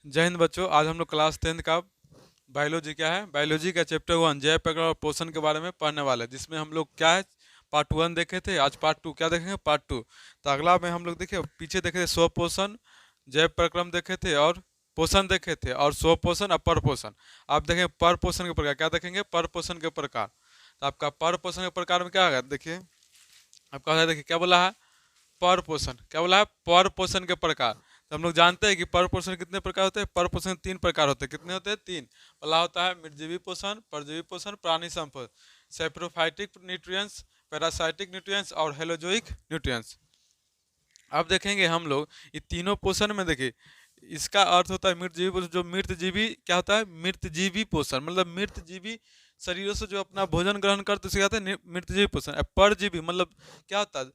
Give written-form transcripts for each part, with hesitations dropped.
जय हिंद बच्चों। आज हम लोग क्लास 10th का बायोलॉजी क्या है, बायोलॉजी का चैप्टर 1 जैव प्रक्रिया और पोषण के बारे में पढ़ने वाले हैं, जिसमें हम लोग क्या है पार्ट 1 देखे थे। आज पार्ट 2 क्या देखेंगे, पार्ट 2। तो अगला में हम लोग देखे पीछे देखे थे स्व पोषण, जैव प्रक्रम देखे थे और पोषण देखे थे, और स्व पोषण और पर पोषण। आप देखेंगे पर पोषण के प्रकार क्या देखेंगे, पर पोषण के प्रकार। तो आपका पर पोषण के प्रकार में क्या होगा, देखिए आपका देखिए क्या बोला है, पर पोषण। क्या बोला है, पर पोषण के प्रकार। तो हम लोग जानते हैं कि पर पोषण कितने प्रकार होते हैं। पर पोषण 3 प्रकार होते हैं। कितने होते हैं, 3। पहला होता है मृतजीवी पोषण, परजीवी पोषण, प्राणी संपोषण, सेप्रोफाइटिक न्यूट्रिएंट्स, पैरासाइटिक न्यूट्रिएंट्स और हेलोजोइक न्यूट्रिएंट्स। अब देखेंगे हम लोग ये तीनों पोषण में, देखिए इसका अर्थ होता है मृतजीवी पोषण। जो मृतजीवी क्या होता है, मृतजीवी पोषण मतलब मृतजीवी शरीरों से जो अपना भोजन ग्रहण करते उसे कहते हैं मृतजीवी पोषण। परजीवी मतलब क्या होता है,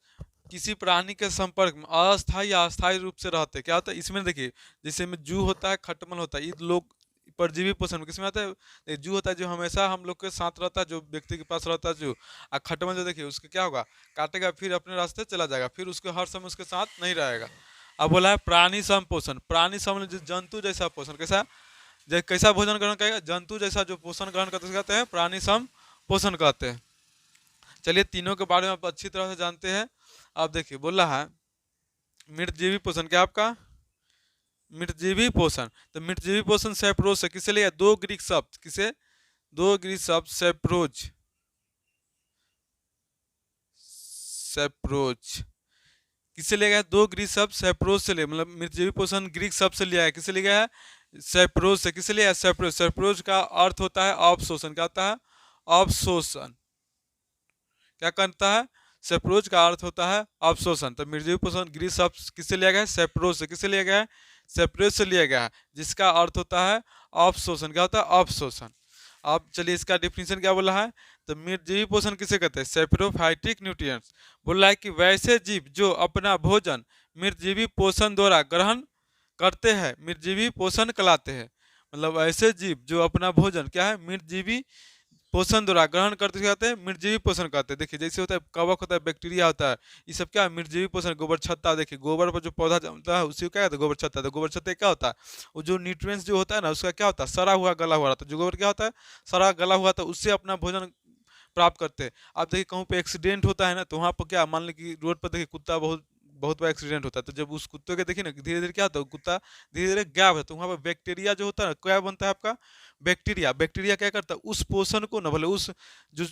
किसी प्राणी के संपर्क में अस्थायी या अस्थायी रूप से रहते। क्या होता है इसमें, देखिए जैसे में जू होता है, खटमल होता है, ये लोग परजीवी पोषण में किसमें आता है। जू होता है जो हमेशा हम लोग के साथ रहता है, जो व्यक्ति के पास रहता है जू। और खटमल जो देखिए उसके क्या होगा, काटेगा फिर अपने रास्ते चला जाएगा, फिर उसके हर समय उसके साथ नहीं रहेगा। अब बोला है प्राणी संपोषण। प्राणी सम जंतु जैसा पोषण, कैसा कैसा भोजन ग्रहण करेगा, जंतु जैसा जो पोषण ग्रहण करते कहते हैं प्राणी सम पोषण कहते हैं। चलिए तीनों के बारे में आप अच्छी तरह से जानते हैं। अब देखिए बोला है मृतजीवी पोषण, क्या आपका मृतजीवी पोषण। तो मृतजीवी पोषण सेप्रोज से किसे लिया, दो ग्रीक शब्द, किसे, दो ग्रीक शब्द सेप्रोज, सेप्रोज किसे लिया गया, दो ग्रीक शब्द सेप्रोज से लिया, मतलब मृतजीवी पोषण ग्रीक शब्द से लिया है, किसे लिया है, सेप्रोज से। किसे लिया है, सेप्रोज। सेप्रोज का अर्थ होता है अवशोषण। क्या होता है, अवशोषण। क्या करता है, सेप्रोज का अर्थ होता है अवशोषण। तो मृतजीवी पोषण ग्रीक शब्द किससे लिया गया है, सेप्रोज से। किससे लिया गया है, सेप्रोज से लिया गया है, जिसका अर्थ होता है अवशोषण। क्या होता है, अवशोषण। अब चलिए इसका डिफिनीशन क्या बोला है। तो मृतजीवी पोषण किसे कहते हैं, सेप्रोफाइटिक न्यूट्रिएंट्स। बोला है कि वैसे जीव जो अपना भोजन मृतजीवी पोषण द्वारा ग्रहण करते हैं मृतजीवी पोषण कहलाते हैं। मतलब ऐसे जीव जो अपना भोजन क्या है, मृतजीवी पोषण द्वारा ग्रहण करते कहते हैं मृतजीवी पोषण कहते हैं। देखिए जैसे होता है कवक होता है, बैक्टीरिया होता है, ये सब क्या है मृतजीवी पोषण। गोबर छत्ता, देखिए गोबर पर जो पौधा जमता है उसी को क्या कहते हैं, गोबर छत्ता। तो गोबर छत्ता क्या होता है, वो जो न्यूट्रिएंट्स जो होता है ना उसका क्या होता है, सड़ा हुआ गला हुआ रहता है। जो गोबर क्या होता है, सड़ा गला हुआ, तो उससे अपना भोजन प्राप्त करते हैं। आप देखिए कहूँ पे एक्सीडेंट होता है ना, तो वहाँ पर क्या मान लीजिए कि रोड पर देखिए कुत्ता बहुत बहुत बड़ा एक्सीडेंट होता है, तो जब उस कुत्ते के देखिए ना धीरे धीरे क्या होता है, कुत्ता धीरे धीरे गायब है, तो वहाँ पर बैक्टीरिया जो होता है ना, क्या बनता है आपका, बैक्टीरिया। बैक्टीरिया क्या करता है, उस पोषण को ना, भले उस जो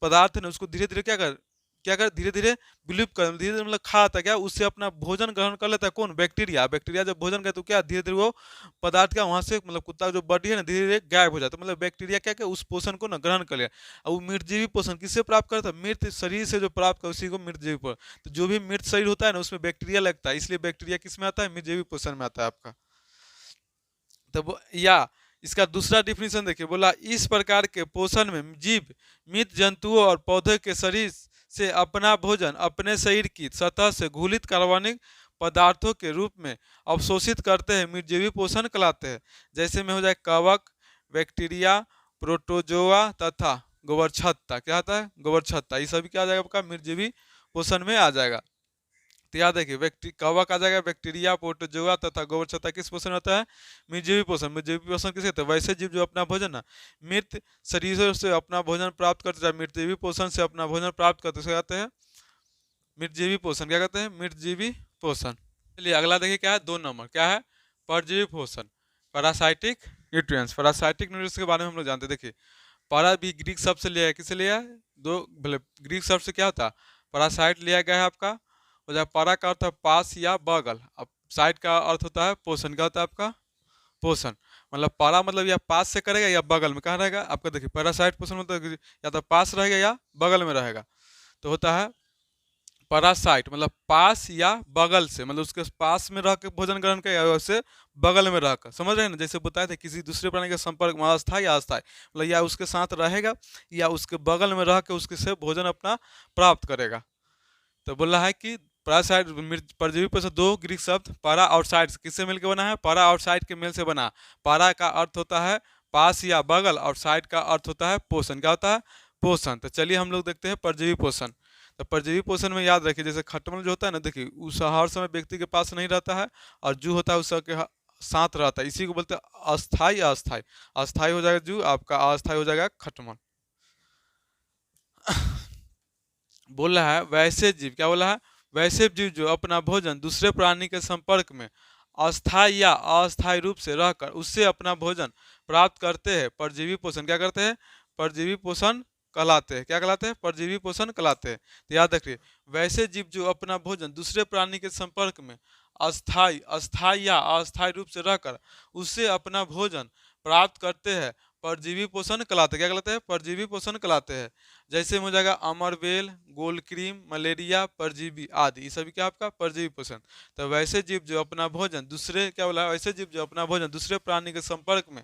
पदार्थ है ना उसको धीरे धीरे क्या कर धीरे धीरे विलुप्त कर, धीरे धीरे मतलब खाता है क्या, उससे अपना भोजन ग्रहण कर लेता है। कौन, बैक्टीरिया। बैक्टीरिया जब भोजन करता है तो क्या धीरे धीरे वो पदार्थ क्या वहां से मतलब कुत्ता जो बॉडी है ना धीरे धीरे गायब हो जाता है। मतलब बैक्टीरिया क्या क्या उस पोषण को ना ग्रहण कर लिया। अब वो मृतजीवी पोषण किससे प्राप्त करता है, मृत शरीर से जो प्राप्त कर उसी को मृतजीवी पोषण। तो जो भी मृत शरीर होता है ना उसमें बैक्टीरिया लगता है, इसलिए बैक्टीरिया किस में आता है, मृतजीवी पोषण में आता है आपका। तो या इसका दूसरा डिफिनीशन देखिए, बोला इस प्रकार के पोषण में जीव मृत जंतुओं और पौधे के शरीर से अपना भोजन अपने शरीर की सतह से घुलित कार्बनिक पदार्थों के रूप में अवशोषित करते हैं, मृतजीवी पोषण कहलाते हैं। जैसे में हो जाए कवक, बैक्टीरिया, प्रोटोजोआ तथा गोबर छत्ता। क्या आता है, गोबर छत्ता। ये सभी क्या आ जाएगा आपका, मृतजीवी पोषण में आ जाएगा। तो याद देखिए कवक आ जाएगा, बैक्टीरिया, प्रोटोजोआ तथा गोबर छत्ता किस पोषण होता है, मृतजीवी पोषण। मृतजीवी पोषण किसे कहते हैं, वैसे जीव जो अपना भोजन ना मृत शरीरों से अपना भोजन प्राप्त करते हैं, मृतजीवी पोषण से अपना भोजन प्राप्त करते कहते हैं मृतजीवी पोषण। क्या कहते हैं, मृतजीवी पोषण। चलिए अगला देखिए क्या है, 2 नंबर क्या है, परजीवी पोषण, पैरासाइटिक न्यूट्रिएंट्स। पैरासाइटिक न्यूट्रिएंट्स के बारे में हम लोग जानते हैं। देखिए पैरा भी ग्रीक शब्द से लिया है, किसे लिया है, दो भले ग्रीक शब्द से क्या होता है, पैरासाइट लिया गया है आपका। हो जाए पारा का अर्थ है पास या बगल, अब साइड का अर्थ होता है पोषण। क्या होता है आपका, पोषण। मतलब पारा मतलब या पास से करेगा या बगल में, कहाँ रहेगा आपका, देखिए पैरासाइट पोषण मतलब या तो पास रहेगा या बगल में रहेगा। तो होता है पैरासाइट मतलब पास या बगल से, मतलब उसके पास में रह के भोजन ग्रहण कर या उससे बगल में रहकर। समझ रहे हैं ना, जैसे बताए थे किसी दूसरे प्राणी के संपर्क में अस्थायी या अस्थायी, मतलब या उसके साथ रहेगा या उसके बगल में रह के उसके से भोजन अपना प्राप्त करेगा। तो बोला है कि पैरासाइट परजीवी पोषण दो ग्रीक शब्द पारा और साइड किससे मिलकर बना है, पारा और साइड के मेल से बना। पारा का अर्थ होता है पास या बगल और साइड का अर्थ होता है पोषण। क्या होता है, पोषण। तो चलिए हम लोग देखते हैं परजीवी पोषण। तो परजीवी पोषण में याद रखिए जैसे खटमल जो होता है ना, देखिए उस हर समय व्यक्ति के पास नहीं रहता है, और जू होता है उसके साथ रहता है, इसी को बोलते हैं अस्थाई अस्थाई। अस्थाई हो जाएगा जू आपका, अस्थाई हो जाएगा खटमल। बोल रहा है वैसे जीव, क्या बोला है, वैसे जीव जो अपना भोजन दूसरे प्राणी के संपर्क में अस्थायी या अस्थायी रूप से रहकर उससे अपना भोजन प्राप्त करते हैं, परजीवी पोषण क्या करते हैं, परजीवी पोषण कहलाते हैं। क्या कहलाते हैं, परजीवी पोषण कहलाते हैं। तो याद रखिए, वैसे जीव जो अपना भोजन दूसरे प्राणी के संपर्क में अस्थायी अस्थायी या अस्थायी रूप से रहकर उससे अपना भोजन प्राप्त करते हैं, परजीवी पोषण कहलाते हैं। क्या कहलाते हैं, परजीवी पोषण कहलाते हैं। जैसे हो जाएगा अमरबेल, गोलक्रीम, मलेरिया, परजीवी आदि, ये सभी क्या आपका परजीवी पोषण। तो वैसे जीव जो अपना भोजन दूसरे, क्या बोला, वैसे जीव जो अपना भोजन दूसरे प्राणी के संपर्क में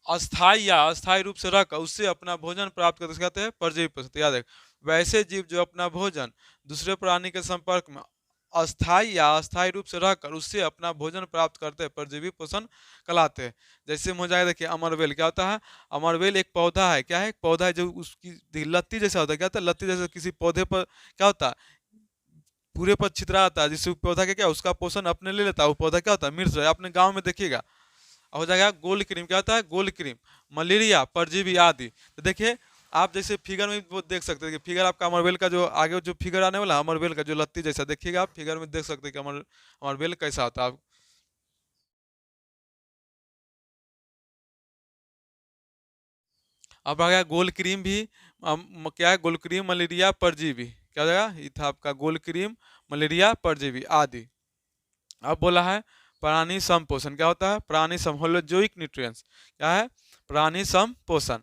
अस्थायी या अस्थायी रूप से रहकर उससे अपना भोजन प्राप्त करते कहते हैं परजीवी पोषण। तो याद रख, वैसे जीव जो अपना भोजन दूसरे प्राणी के संपर्क में अस्थायी या अस्थायी रूप से रहकर उससे अपना भोजन प्राप्त करते हैं, परजीवी पोषण कहलाते हैं। जैसे हो जाएगा, देखिए अमरवेल क्या होता है, अमरवेल एक पौधा है, क्या है, एक पौधा है जो उसकी लत्ती जैसा होता है। क्या होता है, लत्ती जैसा किसी पौधे पर क्या होता है, पूरे पर छितरा आता है, जिससे पौधा के क्या उसका पोषण अपने ले लेता है। वो पौधा क्या होता है, मिर्च है, अपने गाँव में देखिएगा। हो जाएगा गोल्ड क्रीम, क्या होता है, गोल्ड क्रीम, मलेरिया, परजीवी आदि। तो देखिए आप जैसे फिगर में वो देख सकते हैं कि फिगर आपका अमरबेल का जो आगे जो फिगर आने वाला अमरबेल का जो लत्ती जैसा देखिएगा, आप फिगर में देख सकते हैं कि अमरबेल कैसा होता है। अब आ गया गोल क्रीम भी, क्या है, गोल क्रीम, मलेरिया, परजीवी, क्या हो जाएगा, ये था आपका गोल क्रीम, मलेरिया, परजीवी आदि। अब बोला है प्राणी संपोषण, क्या होता है, प्राणी सम होलोजोइक न्यूट्रिएंट्स, क्या है, प्राणी संपोषण।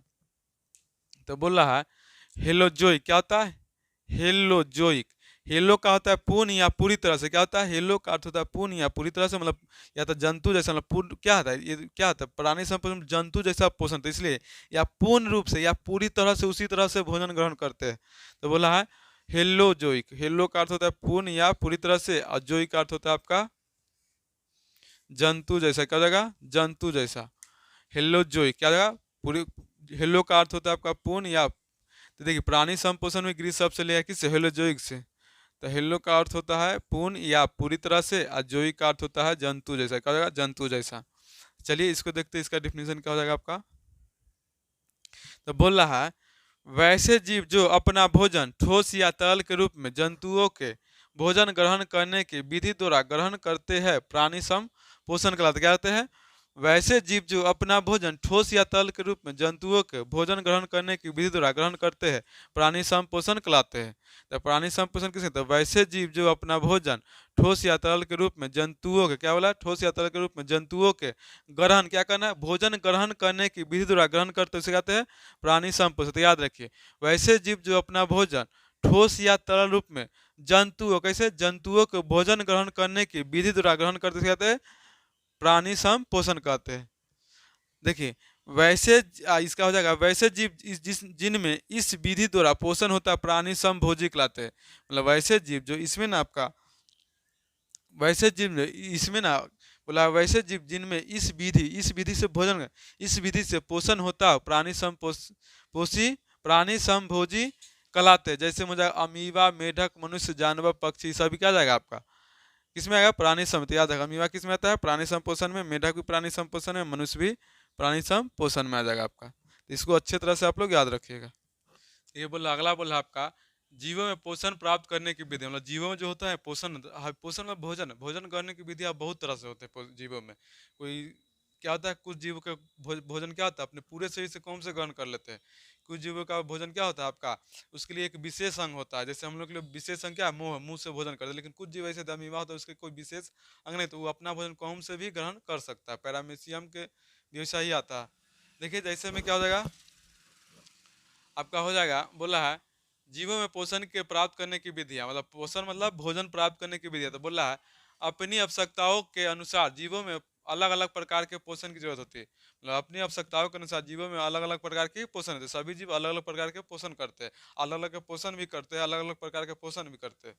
तो बोल रहा है हेलोजोइक, क्या होता है, हेलोजोइक, हेलो का होता है पूर्ण या पूरी तरह से, क्या होता है, हेलो का अर्थ होता है पूर्ण या पूरी तरह से, मतलब या तो जंतु जैसा, मतलब पूर्ण क्या होता है, ये क्या होता है, प्राणी संपोषण जंतु जैसा पोषण, तो इसलिए या पूर्ण रूप से या पूरी तरह से उसी तरह से भोजन ग्रहण करते हैं। तो बोला है हेलोजोइक, हेलो का अर्थ होता है पूर्ण या पूरी तरह से, और जोइक का अर्थ होता है आपका जंतु जैसा, क्या हो जाएगा, जंतु जैसा, हेलोजोइक, क्या हो जाएगा, पूरी, हेलो का अर्थ होता है आपका पूर्ण या, तो देखिए प्राणी संपोषण में ग्रीस शब्द से लिया है किससे, हेलोजोइक से। तो हेलो का अर्थ होता है पूर्ण या पूरी तरह से, और जोइक का अर्थ होता है जंतु जैसा, क्या हो जाएगा, जंतु जैसा। चलिए इसको देखते हैं, इसका डिफिनेशन क्या हो जाएगा आपका। तो बोल रहा है वैसे जीव जो अपना भोजन ठोस या तरल के रूप में जंतुओं के भोजन ग्रहण करने की विधि द्वारा ग्रहण करते हैं, प्राणी सम पोषण कहलाते, क्या कहते हैं, वैसे जीव जो अपना भोजन ठोस या तरल के रूप में जंतुओं के भोजन ग्रहण करने की विधि द्वारा ग्रहण करते हैं, प्राणी सम पोषण कहलाते हैं। तो प्राणी सम पोषण किसे, तो वैसे जीव जो अपना भोजन ठोस या तरल के रूप में जंतुओं के, क्या बोला, ठोस या तरल के रूप में जंतुओं के ग्रहण, क्या करना है, भोजन ग्रहण करने की विधि द्वारा ग्रहण करते उसे कहते हैं प्राणी संपोषण। तो याद रखिए वैसे जीव जो अपना भोजन ठोस या तरल रूप में जंतुओं, कैसे, जंतुओं को भोजन ग्रहण करने की विधि द्वारा ग्रहण करते उसे कहते हैं प्राणी संपोषण कहते हैं। देखिए वैसे इसका हो जाएगा वैसे जीव जिस जिनमें इस विधि द्वारा पोषण होता है, प्राणी समभोजी कहलाते हैं। मतलब वैसे जीव जो इसमें ना आपका, वैसे जीव इसमें ना बोला, वैसे जीव जिनमें इस विधि से भोजन, इस विधि से पोषण होता है, प्राणी पोषी प्राणी समभोजी कहलाते हैं। जैसे मुझे अमीबा, मेढक, मनुष्य, जानवर, पक्षी, सभी क्या जाएगा आपका, किसमें आएगा, प्राणी सम। तो याद रखा अमीबा किस में आता है, प्राणी संपोषण में, मेढक भी प्राणी संपोषण में, मनुष्य भी प्राणी संपोषण में आ जाएगा आपका। तो इसको अच्छे तरह से आप लोग याद रखिएगा। ये बोला, अगला बोला आपका जीवों में पोषण प्राप्त करने की विधि, मतलब जीवों में जो होता है पोषण, पोषण में भोजन, भोजन करने की विधि बहुत तरह से होते हैं जीवों में। कोई क्या होता है, कुछ जीवों का भोजन क्या होता है, अपने पूरे शरीर से कौन से ग्रहण कर लेते हैं। कुछ जीवों का भोजन क्या होता है आपका, उसके लिए एक विशेष अंग होता है। जैसे हम लोग के लिए विशेष अंग क्या है, मुंह, मुंह से भोजन करते हैं। लेकिन कुछ जीव ऐसे अमीबा होता है, उसके कोई विशेष अंग नहीं, तो वो अपना भोजन कौन से भी ग्रहण कर सकता है। पैरामीशियम के भी वैसा ही आता है। देखिए जैसे में क्या हो जाएगा आपका, हो जाएगा बोला है जीवों में पोषण के प्राप्त करने की विधियां, मतलब पोषण मतलब भोजन प्राप्त करने की विधियां। तो बोला है अपनी आवश्यकताओं के अनुसार जीवों में अलग अलग प्रकार के पोषण की जरूरत होती है। मतलब अपनी आवश्यकताओं के अनुसार जीवों में अलग अलग प्रकार के पोषण होते हैं। सभी जीव अलग अलग प्रकार के पोषण करते हैं, अलग अलग पोषण भी करते हैं, अलग अलग प्रकार के पोषण भी करते हैं।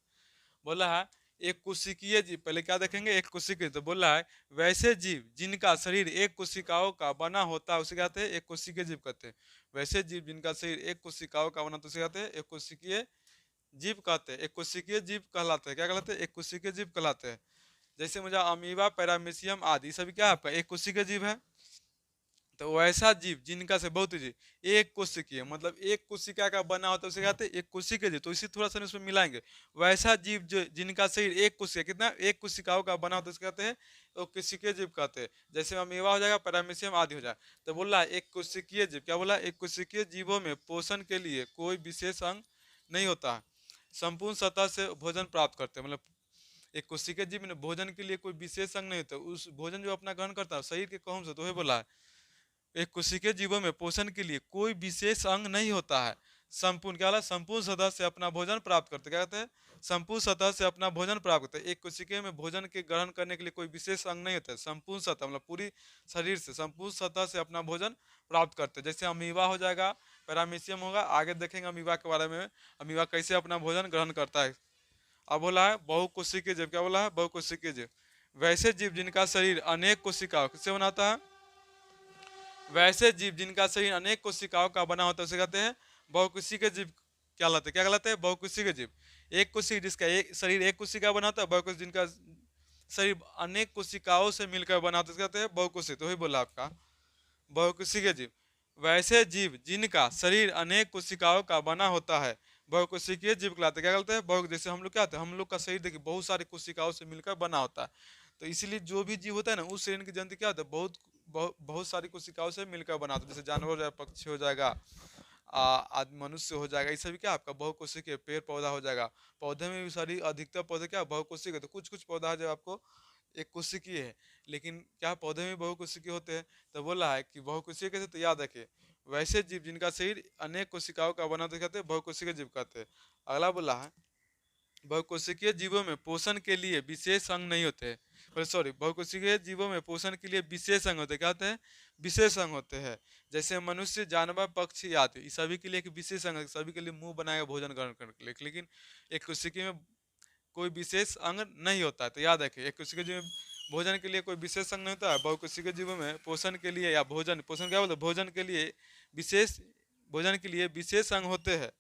बोला है एक कोशिकीय जीव, पहले क्या देखेंगे, एक कोशिकीय। तो बोला है वैसे जीव जिनका शरीर एक कोशिकाओं का बना होता है उसे कहते हैं एक कोशिकीय जीव कहते हैं। वैसे जीव जिनका शरीर एक कोशिकाओं का बना तो उसे कहते हैं एक कोशिकीय जीव कहते हैं, एक कोशिकीय जीव कहलाते हैं। क्या कहलाते हैं, एक कोशिकीय जीव कहलाते हैं। जैसे मुझे अमीबा, पैरामीशियम आदि सभी क्या है आपका एक कोशिकीय जीव है। तो वैसा जीव जिनका से बहुत जीव एक कोशिकीय, मतलब एक कोशिका का बना होता है उसे कहते हैं एक कोशिकीय जीव। तो इसी थोड़ा सा इसमें मिलाएंगे। वैसा जीव जो जिनका शरीर एक कोशिका कितना एक कोशिकाओं का बना होता है उसे कहते हैं तो कोशिकीय जीव कहते हैं। जैसे अमीबा हो जाएगा, पैरामीशियम आदि हो जाएगा। तो बोल रहा है एक कोशिकीय जीव, क्या बोला, एक कोशिकीय जीवों में पोषण के लिए कोई विशेष अंग नहीं होता है, संपूर्ण सतह से भोजन प्राप्त करते हैं। मतलब एक कोशिकीय जीव में भोजन के लिए कोई विशेष अंग नहीं होता, उस भोजन जो अपना ग्रहण करता है शरीर के कहूँ से, तो वही बोला है एक कोशिकीय जीवों में पोषण के लिए कोई विशेष अंग नहीं होता है, संपूर्ण क्या वाला संपूर्ण सतह से अपना भोजन प्राप्त करते, क्या कहते हैं संपूर्ण सतह से अपना भोजन प्राप्त करते हैं। एक कोशिकीय में भोजन के ग्रहण करने के लिए कोई विशेष अंग नहीं होता है, संपूर्ण सतह मतलब पूरी शरीर से संपूर्ण सतह से अपना भोजन प्राप्त करते हैं। जैसे अमीबा हो जाएगा, पैरामीशियम होगा, आगे देखेंगे अमीबा के बारे में, अमीबा कैसे अपना भोजन ग्रहण करता है। अब बोला है बहुकोशिकीय जीव, क्या बोला है बहुकोशिकीय जीव, वैसे जीव जिनका शरीर अनेक कोशिकाओं से बनाता है, वैसे जीव जिनका शरीर अनेक कोशिकाओं का बना होता है उसे कहते हैं बहुकोशिकीय जीव। क्या कहलाते हैं, क्या कहलाते हैं बहुकोशिकीय जीव। एक कोशिका जिसका एक शरीर एक कोशिका बनाता है, बहुकोशिकीय जिनका शरीर अनेक कोशिकाओं से मिलकर बना होता है उसे कहते हैं बहुकोशिकीय। तो वही बोला आपका बहुकोशिकीय जीव, वैसे जीव जिनका शरीर अनेक कोशिकाओं का बना होता है बहुकोशिकीय जीव कहलाते हैं। क्या कहते हैं बहु, जैसे हम लोग क्या होते हैं, हम लोग का शरीर देखिए बहुत सारी कोशिकाओं से मिलकर बना होता है। तो इसीलिए जो भी जीव होता है ना उस शरीर की जंतु क्या होता है बहुत सारी कोशिकाओं से मिलकर बना होता है। जैसे जानवर हो जाएगा, पक्षी हो जाएगा, आदमी मनुष्य हो जाएगा, ये सभी क्या आपका बहुकोशिकीय। पेड़ पौधा हो जाएगा, पौधे में भी सारी अधिकतर पौधे क्या बहुकोशिकीय। तो कुछ कुछ पौधा है जो आपको एक कोशिकीय है, लेकिन क्या पौधे में बहुकोशिकीय होते हैं। तो बोला है कि बहुकोशिकीय कैसे, तो याद रखे वैसे जीव जिनका शरीर अनेक कोशिकाओं का बना होता कहते हैं बहुकोशिकीय जीव कहते हैं। अगला बोला है बहुकोशिकीय जीवों में पोषण के लिए विशेष अंग नहीं होते, सॉरी, बहुकोशिकीय जीवों में पोषण के लिए विशेष अंग होते, क्या होते हैं विशेष अंग होते हैं। जैसे मनुष्य, जानवर, पक्षी आदि, इस सभी के लिए एक विशेष अंग है, सभी के लिए मुंह बनाएगा भोजन ग्रहण करने के लिए। लेकिन एक कोशिकीय में कोई विशेष अंग नहीं होता है। तो याद रखिए एक कोशिकीय जीव में भोजन के लिए कोई विशेष अंग नहीं होता है। बहुकोशिकीय जीवों में पोषण के लिए या भोजन, पोषण क्या बोलते हैं भोजन के लिए विशेष, भोजन के लिए विशेष अंग होते हैं।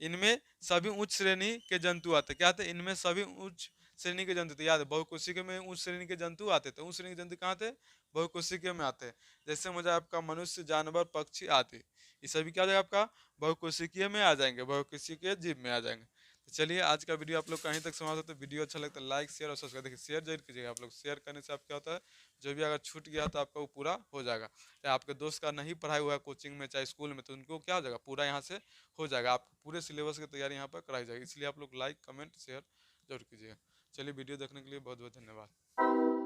इनमें सभी उच्च श्रेणी के जंतु आते हैं, क्या आते हैं इनमें सभी उच्च श्रेणी के जंतु। तो याद है बहुकोशिकीय में उच्च श्रेणी के जंतु आते थे, उच्च श्रेणी के जंतु कहाँ थे बहुकोशिकीय में आते हैं। जैसे मुझे आपका मनुष्य, जानवर, पक्षी आदि, ये सभी क्या आ जाएगा आपका बहुकोशिकीय में आ जाएंगे, बहुकोशिकीय जीव में आ जाएंगे। तो चलिए आज का वीडियो आप लोग कहीं तक समाप्त होता है। वीडियो अच्छा लगता है लाइक शेयर और सब्सक्राइब, देखिए शेयर जरूर कीजिएगा। आप लोग शेयर करने से आप क्या होता है जो भी अगर छूट गया तो आपका वो पूरा हो जाएगा। चाहे आपके दोस्त का नहीं पढ़ाई हुआ है कोचिंग में चाहे स्कूल में, तो उनको क्या हो जाएगा पूरा यहाँ से हो जाएगा। आप पूरे सिलेबस की तैयारी यहाँ पर कराई जाएगी। इसलिए आप लोग लाइक कमेंट शेयर जरूर कीजिएगा। चलिए वीडियो देखने के लिए बहुत बहुत धन्यवाद।